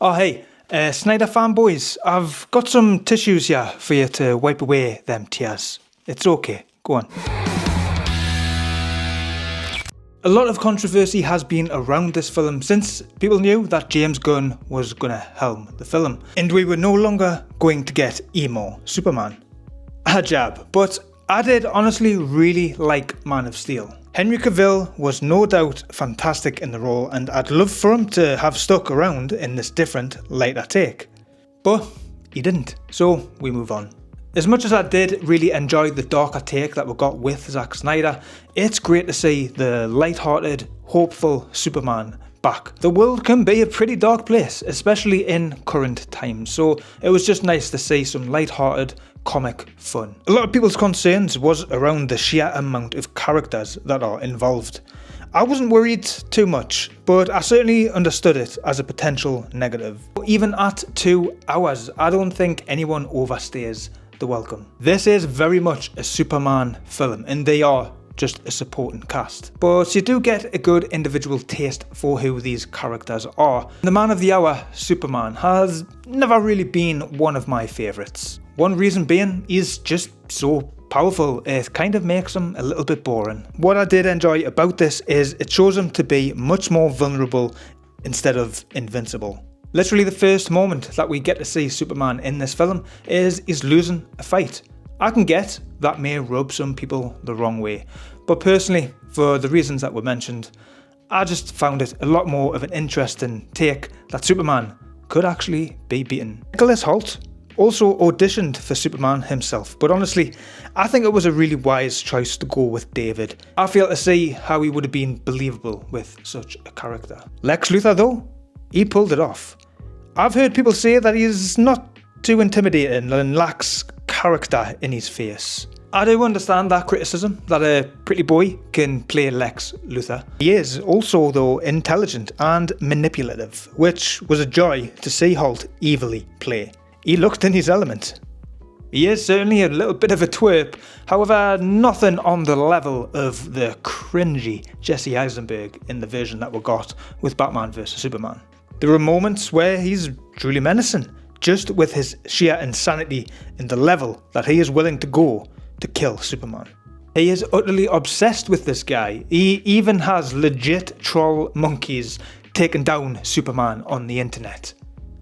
Oh hey, Snyder fanboys, I've got some tissues here for you to wipe away them tears. It's okay, go on. A lot of controversy has been around this film since people knew that James Gunn was gonna helm the film, and we were no longer going to get emo Superman. A jab, but I did honestly really like Man of Steel. Henry Cavill was no doubt fantastic in the role, and I'd love for him to have stuck around in this different, lighter take. But he didn't, so we move on. As much as I did really enjoy the darker take that we got with Zack Snyder, it's great to see the light-hearted, hopeful Superman back. The world can be a pretty dark place, especially in current times, so it was just nice to see some light-hearted comic fun. A lot of people's concerns was around the sheer amount of characters that are involved. I wasn't worried too much, but I certainly understood it as a potential negative. Even at 2 hours, I don't think anyone overstays the welcome. This is very much a Superman film, and they are just a supporting cast. But you do get a good individual taste for who these characters are. The Man of the Hour, Superman, has never really been one of my favourites. One reason being, he's just so powerful, it kind of makes him a little bit boring. What I did enjoy about this is it shows him to be much more vulnerable instead of invincible. Literally the first moment that we get to see Superman in this film is he's losing a fight. I can get that may rub some people the wrong way, but personally, for the reasons that were mentioned, I just found it a lot more of an interesting take that Superman could actually be beaten. Nicholas Hoult also auditioned for Superman himself, but honestly, I think it was a really wise choice to go with David. I fail to see how he would have been believable with such a character. Lex Luthor though, he pulled it off. I've heard people say that he's not too intimidating and lacks character in his face. I do understand that criticism, that a pretty boy can play Lex Luthor. He is also though intelligent and manipulative, which was a joy to see Hoult evilly play. He looked in his element. He is certainly a little bit of a twerp, however nothing on the level of the cringy Jesse Eisenberg in the version that we got with Batman vs Superman. There are moments where he's truly menacing, just with his sheer insanity and the level that he is willing to go to kill Superman. He is utterly obsessed with this guy. He even has legit troll monkeys taking down Superman on the internet.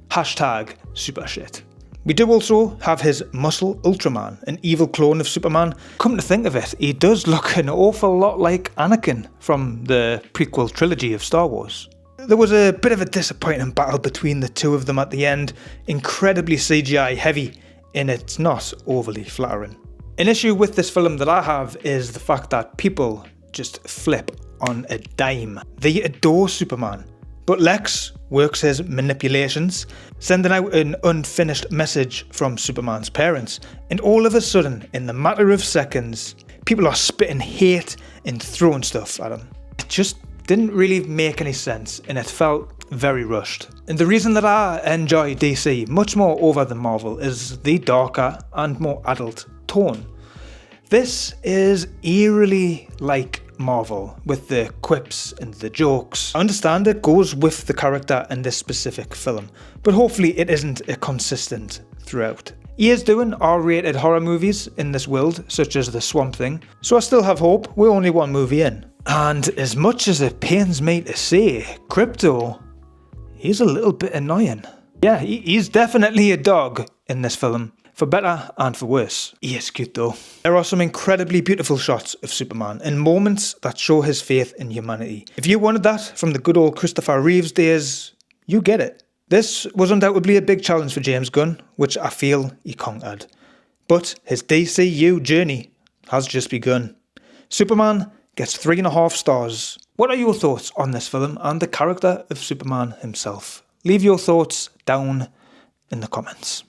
Hashtag supershit. We do also have his muscle Ultraman, an evil clone of Superman. Come to think of it, he does look an awful lot like Anakin from the prequel trilogy of Star Wars. There was a bit of a disappointing battle between the two of them at the end, incredibly CGI heavy, and it's not overly flattering. An issue with this film that I have is the fact that people just flip on a dime. They adore Superman, but Lex works his manipulations, sending out an unfinished message from Superman's parents, and all of a sudden, in the matter of seconds, people are spitting hate and throwing stuff at him. It just didn't really make any sense, and it felt very rushed. And the reason that I enjoy DC much more over than Marvel is the darker and more adult tone. This is eerily like Marvel, with the quips and the jokes. I understand it goes with the character in this specific film, but hopefully it isn't a consistent throughout. He is doing R-rated horror movies in this world, such as The Swamp Thing, so I still have hope. We're only one movie in. And as much as it pains me to say, Krypto, he's a little bit annoying. Yeah, he's definitely a dog in this film, for better and for worse. He is cute though. There are some incredibly beautiful shots of Superman and moments that show his faith in humanity. If you wanted that from the good old Christopher Reeves days, you get it. This was undoubtedly a big challenge for James Gunn, which I feel he conquered. But his DCU journey has just begun. Superman gets 3.5 stars. What are your thoughts on this film and the character of Superman himself? Leave your thoughts down in the comments.